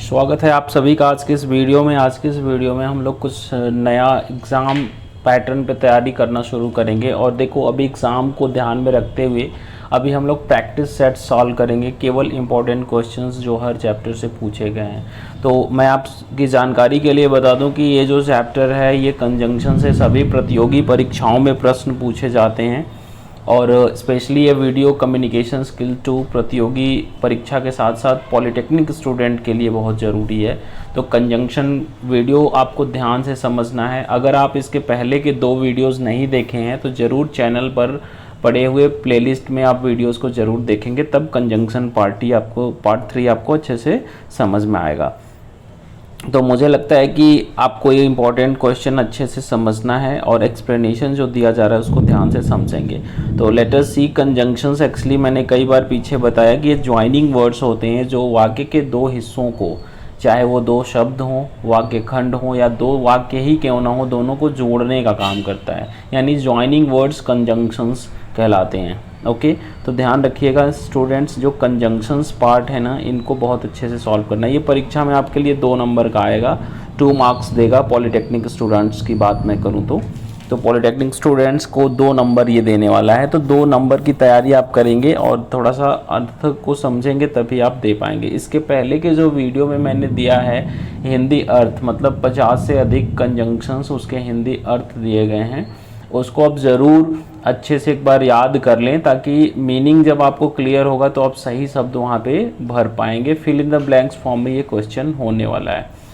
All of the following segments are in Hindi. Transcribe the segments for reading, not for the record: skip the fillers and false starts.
स्वागत है आप सभी का आज के इस वीडियो में। आज के इस वीडियो में हम लोग कुछ नया एग्ज़ाम पैटर्न पे तैयारी करना शुरू करेंगे। और देखो, अभी एग्ज़ाम को ध्यान में रखते हुए अभी हम लोग प्रैक्टिस सेट सॉल्व करेंगे, केवल इंपॉर्टेंट क्वेश्चंस जो हर चैप्टर से पूछे गए हैं। तो मैं आपकी जानकारी के लिए बता दूं कि ये जो चैप्टर है ये कंजंक्शन से सभी प्रतियोगी परीक्षाओं में प्रश्न पूछे जाते हैं। और स्पेशली ये वीडियो कम्युनिकेशन स्किल 2 प्रतियोगी परीक्षा के साथ साथ पॉलिटेक्निक स्टूडेंट के लिए बहुत ज़रूरी है। तो कंजंक्शन वीडियो आपको ध्यान से समझना है। अगर आप इसके पहले के 2 वीडियोस नहीं देखे हैं तो ज़रूर चैनल पर पड़े हुए प्लेलिस्ट में आप वीडियोस को ज़रूर देखेंगे, तब कंजंक्शन पार्ट 3 आपको अच्छे से समझ में आएगा। तो मुझे लगता है कि आपको ये इंपॉर्टेंट क्वेश्चन अच्छे से समझना है और एक्सप्लेनेशन जो दिया जा रहा है उसको ध्यान से समझेंगे। तो लेट अस सी कंजंक्शंस। एक्चुअली मैंने कई बार पीछे बताया कि ये ज्वाइनिंग वर्ड्स होते हैं जो वाक्य के 2 हिस्सों को, चाहे वो 2 शब्द हों, वाक्य खंड हों या 2 वाक्य ही क्यों ना हो, दोनों को जोड़ने का काम करता है। यानी ज्वाइनिंग वर्ड्स कंजंक्शंस कहलाते हैं। ओके, तो ध्यान रखिएगा स्टूडेंट्स, जो कंजंक्शंस पार्ट है ना, इनको बहुत अच्छे से सॉल्व करना है। ये परीक्षा में आपके लिए 2 नंबर का आएगा, 2 मार्क्स देगा। पॉलिटेक्निक स्टूडेंट्स की बात मैं करूँ तो पॉलिटेक्निक स्टूडेंट्स को 2 नंबर ये देने वाला है। तो 2 नंबर की तैयारी आप करेंगे और थोड़ा सा अर्थ को समझेंगे तभी आप दे पाएंगे। इसके पहले के जो वीडियो में मैंने दिया है हिंदी अर्थ, मतलब 50 से अधिक कंजंक्शंस, उसके हिंदी अर्थ दिए गए हैं, उसको आप ज़रूर अच्छे से एक बार याद कर लें, ताकि मीनिंग जब आपको क्लियर होगा तो आप सही शब्द वहाँ पे भर पाएंगे। Fill in the blanks form में ये क्वेश्चन होने वाला है।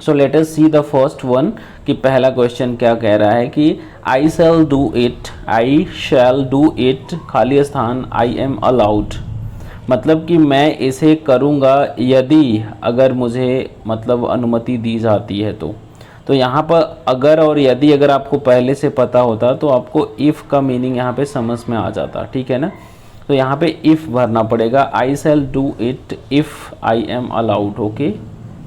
So let us see the first one कि पहला क्वेश्चन क्या कह रहा है कि I shall do it, I shall do it, खाली स्थान आई एम अलाउड। मतलब कि मैं इसे करूँगा यदि, अगर मुझे मतलब अनुमति दी जाती है तो यहाँ पर अगर और यदि अगर आपको पहले से पता होता तो आपको इफ़ का मीनिंग यहाँ पे समझ में आ जाता, ठीक है ना। तो यहाँ पे इफ़ भरना पड़ेगा, I shall do it if I am allowed. Okay,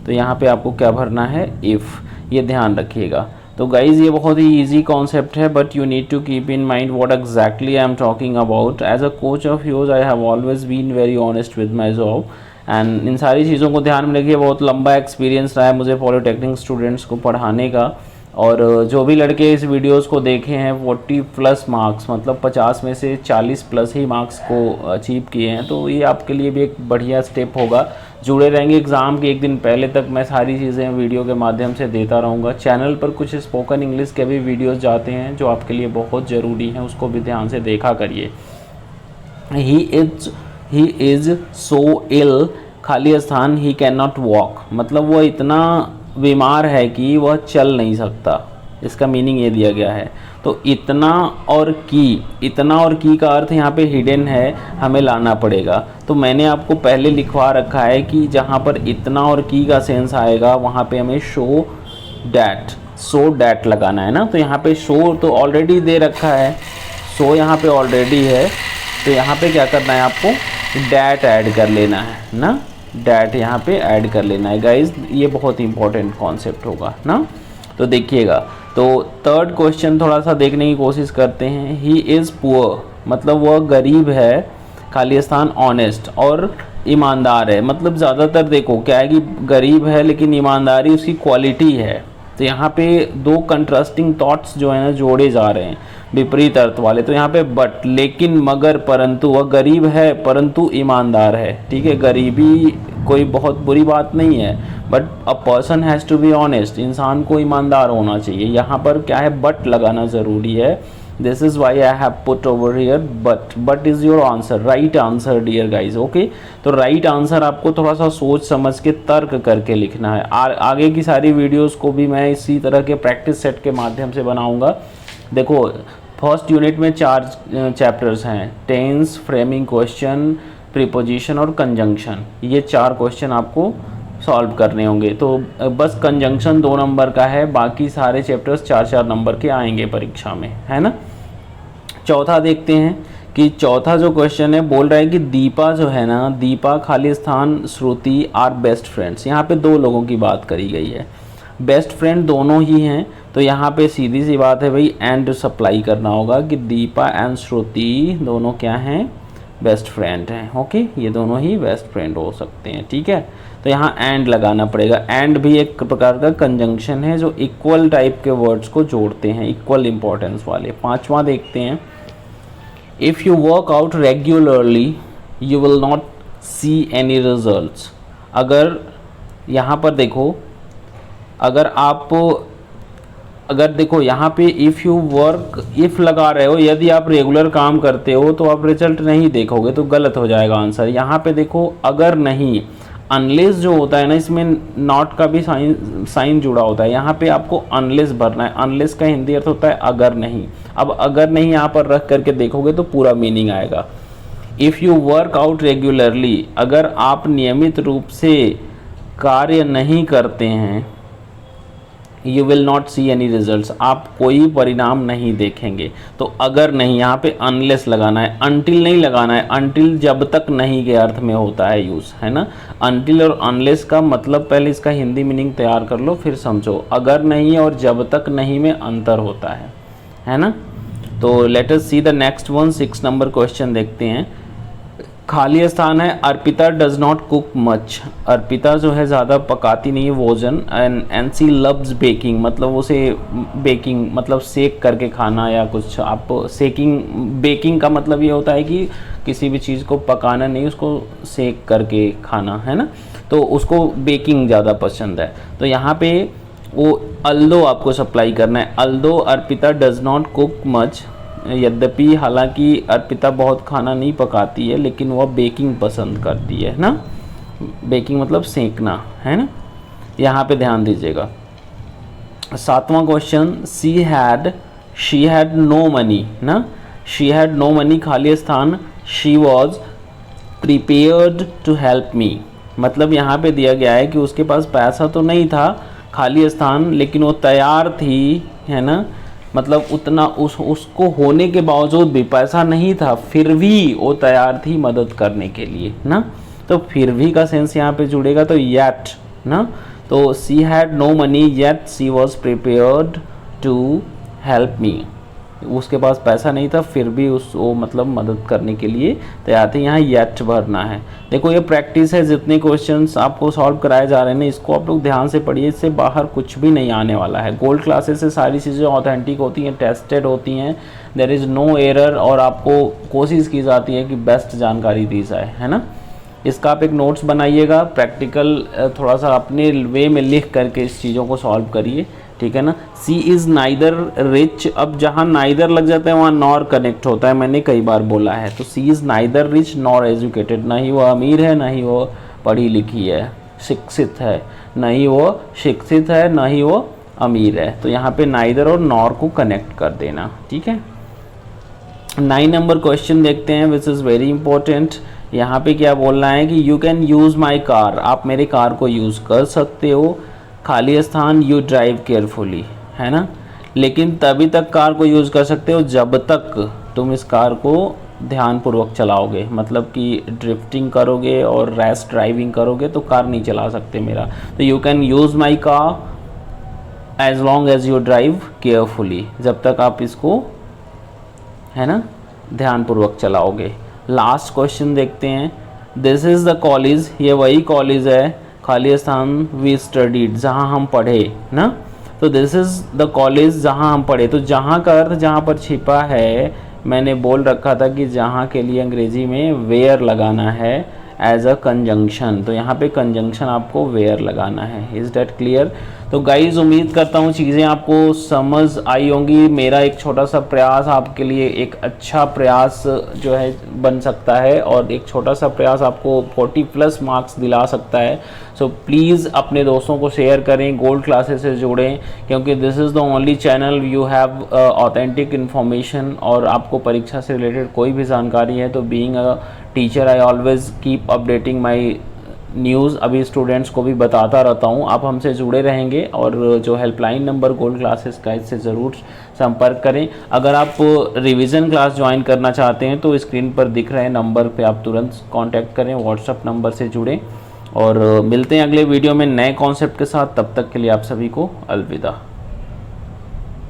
तो यहाँ पे आपको क्या भरना है, इफ़। ये ध्यान रखिएगा। तो गाइज़, ये बहुत ही ईजी कॉन्सेप्ट है, but you need to keep in mind what exactly I am talking about. As a coach of yours I have always been very honest with my job and इन सारी चीज़ों को ध्यान में रखिए। बहुत लंबा एक्सपीरियंस रहा है मुझे पॉलिटेक्निक स्टूडेंट्स को पढ़ाने का। और जो भी लड़के इस वीडियोस को देखे हैं 40+ मार्क्स, मतलब 50 में से 40+ ही मार्क्स को अचीव किए हैं, तो ये आपके लिए भी एक बढ़िया स्टेप होगा। जुड़े रहेंगे एग्ज़ाम के एक दिन पहले तक, मैं सारी चीज़ें वीडियो के माध्यम से देता रहूँगा। चैनल पर कुछ स्पोकन इंग्लिश के भी वीडियोज़ जाते हैं जो आपके लिए बहुत ज़रूरी हैं, उसको भी ध्यान से देखा करिए। ही इज़ सो इल, खाली स्थान ही कैन नॉट वॉक, मतलब वो इतना बीमार है कि वह चल नहीं सकता। इसका मीनिंग ये दिया गया है। तो इतना और की का अर्थ यहाँ पे हिडन है, हमें लाना पड़ेगा। तो मैंने आपको पहले लिखवा रखा है कि जहाँ पर इतना और की का सेंस आएगा वहाँ पे हमें सो डैट लगाना है ना। तो यहाँ पे शो तो ऑलरेडी दे रखा है, सो यहाँ पे ऑलरेडी है, तो यहाँ पे क्या करना है, आपको डैट ऐड कर लेना है ना। डैट यहाँ पे ऐड कर लेना है गाइज, ये बहुत इंपॉर्टेंट कॉन्सेप्ट होगा ना। तो देखिएगा, तो थर्ड क्वेश्चन थोड़ा सा देखने की कोशिश करते हैं। ही इज़ पुअर, मतलब वह गरीब है, खाली स्थान ऑनेस्ट, और ईमानदार है। मतलब ज़्यादातर देखो क्या है कि गरीब है लेकिन ईमानदारी उसकी क्वालिटी है। तो यहाँ पे 2 कंट्रास्टिंग थॉट्स जो है ना जोड़े जा रहे हैं, विपरीत अर्थ वाले। तो यहाँ पे बट, लेकिन, मगर, परंतु, वह गरीब है परंतु ईमानदार है। ठीक है, गरीबी कोई बहुत बुरी बात नहीं है, but a person has to be honest, इंसान को ईमानदार होना चाहिए। यहाँ पर क्या है, बट लगाना ज़रूरी है। This is why I have put over here but is your answer, right answer dear guys. Okay, तो राइट आंसर आपको थोड़ा सा सोच समझ के तर्क करके लिखना है। आगे की सारी वीडियोस को भी मैं इसी तरह के प्रैक्टिस सेट के माध्यम से बनाऊंगा। देखो, फर्स्ट यूनिट में 4 चैप्टर्स हैं, टेंस, फ्रेमिंग क्वेश्चन, प्रीपोजिशन और कंजंक्शन। ये 4 क्वेश्चन आपको सॉल्व करने होंगे। तो बस कंजंक्शन 2 नंबर का है, बाकी सारे चैप्टर्स 4-4 नंबर के आएंगे परीक्षा में, है ना। चौथा देखते हैं कि चौथा जो क्वेश्चन है बोल रहा है कि दीपा जो है ना, दीपा खाली स्थान श्रुति आर बेस्ट फ्रेंड्स। यहाँ पे 2 लोगों की बात करी गई है, बेस्ट फ्रेंड दोनों ही हैं। तो यहाँ पे सीधी सी बात है भाई, एंड सप्लाई करना होगा कि दीपा एंड श्रुति दोनों क्या हैं, बेस्ट फ्रेंड हैं। ओके, ये दोनों ही बेस्ट फ्रेंड हो सकते हैं, ठीक है। तो यहाँ एंड लगाना पड़ेगा। एंड भी एक प्रकार का कंजंक्शन है जो इक्वल टाइप के वर्ड्स को जोड़ते हैं, इक्वल इंपॉर्टेंस वाले। पांचवा देखते हैं, if you work out regularly you will not see any results. अगर यहाँ पर देखो, अगर देखो यहाँ पे इफ़ यू वर्क, इफ़ लगा रहे हो, यदि आप रेगुलर काम करते हो तो आप रिजल्ट नहीं देखोगे, तो गलत हो जाएगा आंसर। यहाँ पे देखो अगर नहीं, अनलेस जो होता है ना, इसमें नॉट का भी साइन जुड़ा होता है, यहाँ पे आपको अनलेस भरना है। अनलेस का हिंदी अर्थ होता है अगर नहीं। अब अगर नहीं यहाँ पर रख करके देखोगे तो पूरा मीनिंग आएगा। If you work out regularly, अगर आप नियमित रूप से कार्य नहीं करते हैं, you will not see any results, आप कोई परिणाम नहीं देखेंगे। तो अगर नहीं, यहाँ पे अनलेस लगाना है, अनटिल नहीं लगाना है। अनटिल जब तक नहीं के अर्थ में होता है यूज़, है ना। अनटिल और अनलेस का मतलब पहले इसका हिंदी मीनिंग तैयार कर लो, फिर समझो। अगर नहीं और जब तक नहीं में अंतर होता है ना। तो late us see the next one, 6 number question देखते हैं। खाली स्थान है, Arpita does not cook much. Arpita जो है ज़्यादा पकाती नहीं है भोजन। एंड सी लव्स बेकिंग, मतलब उसे बेकिंग मतलब सेक करके खाना या कुछ। आप सेकिंग, बेकिंग का मतलब ये होता है कि किसी भी चीज़ को पकाना नहीं, उसको सेक करके खाना, है ना। तो उसको बेकिंग ज़्यादा पसंद है। तो यहाँ पे वो अल्दो आपको सप्लाई करना है। Although Arpita does not cook much, यद्यपि हालांकि अर्पिता बहुत खाना नहीं पकाती है, लेकिन वह बेकिंग पसंद करती है ना। बेकिंग मतलब सेकना, है ना। यहाँ पे ध्यान दीजिएगा। 7वां question, she had no money ना। शी हैड नो मनी, खाली स्थान, she was prepared to help me. मतलब यहाँ पे दिया गया है कि उसके पास पैसा तो नहीं था, खाली स्थान, लेकिन वो तैयार थी, है ना। मतलब उतना उसको होने के बावजूद भी, पैसा नहीं था फिर भी वो तैयार थी मदद करने के लिए ना। तो फिर भी का सेंस यहाँ पे जुड़ेगा, तो येट ना। तो she had no money yet she was prepared to help me. उसके पास पैसा नहीं था फिर भी वो मतलब मदद करने के लिए तैयार थे। यहाँ येट भरना है। देखो ये प्रैक्टिस है, जितने क्वेश्चंस आपको सॉल्व कराए जा रहे हैं इसको आप लोग ध्यान से पढ़िए, इससे बाहर कुछ भी नहीं आने वाला है। गोल्ड क्लासेस से सारी चीज़ें ऑथेंटिक होती हैं, टेस्टेड होती हैं, देयर इज़ नो एरर, और आपको कोशिश की जाती है कि बेस्ट जानकारी दी जाए, है ना। इसका आप एक नोट्स बनाइएगा, प्रैक्टिकल थोड़ा सा अपने वे में लिख करके इस चीज़ों को सॉल्व करिए, ठीक है ना। सी इज़ नाइदर रिच, अब जहाँ नाइदर लग जाता है वहाँ नॉर कनेक्ट होता है, मैंने कई बार बोला है। तो she is neither rich nor educated, ना ही वो अमीर है ना ही वो पढ़ी लिखी है, शिक्षित है, ना ही वो शिक्षित है ना ही वो अमीर है। तो यहाँ पे नाइदर और नॉर को कनेक्ट कर देना, ठीक है। 9 नंबर क्वेश्चन देखते हैं, विच इज़ वेरी इंपॉर्टेंट। यहाँ पे क्या बोलना है कि you can use my car, आप मेरे कार को यूज़ कर सकते हो, खाली स्थान, यू ड्राइव केयरफुली, है ना। लेकिन तभी तक कार को यूज़ कर सकते हो जब तक तुम इस कार को ध्यानपूर्वक चलाओगे, मतलब कि ड्रिफ्टिंग करोगे और रैश ड्राइविंग करोगे तो कार नहीं चला सकते मेरा। तो you can use my car as long as you drive carefully, जब तक आप इसको, है ना, ध्यानपूर्वक चलाओगे। लास्ट क्वेश्चन देखते हैं, दिस इज़ द कॉलेज, ये वही कॉलेज है, खाली स्थान, वी स्टडीड, जहाँ हम पढ़े ना। तो दिस इज़ द कॉलेज जहाँ हम पढ़े, तो जहाँ का अर्थ जहाँ पर छिपा है, मैंने बोल रखा था कि जहाँ के लिए अंग्रेजी में वेयर लगाना है एज अ कंजंक्शन, तो यहाँ पे कंजंक्शन आपको वेयर लगाना है। Is that clear. तो गाइज उम्मीद करता हूँ चीज़ें आपको समझ आई होंगी। मेरा एक छोटा सा प्रयास आपके लिए एक अच्छा प्रयास जो है बन सकता है, और एक छोटा सा प्रयास आपको 40+ मार्क्स दिला सकता है। सो प्लीज़ अपने दोस्तों को शेयर करें, गोल्ड क्लासेस से जुड़ें, क्योंकि this is the only channel you have authentic information. और आपको परीक्षा से रिलेटेड कोई भी जानकारी है तो being a teacher I always keep updating my news, अभी स्टूडेंट्स को भी बताता रहता हूँ। आप हमसे जुड़े रहेंगे, और जो हेल्पलाइन नंबर गोल्ड क्लासेस का, इससे ज़रूर संपर्क करें। अगर आप रिवीजन क्लास ज्वाइन करना चाहते हैं तो स्क्रीन पर दिख रहे नंबर पे आप तुरंत कांटेक्ट करें, व्हाट्सएप नंबर से जुड़ें। और मिलते हैं अगले वीडियो में नए कॉन्सेप्ट के साथ। तब तक के लिए आप सभी को अलविदा।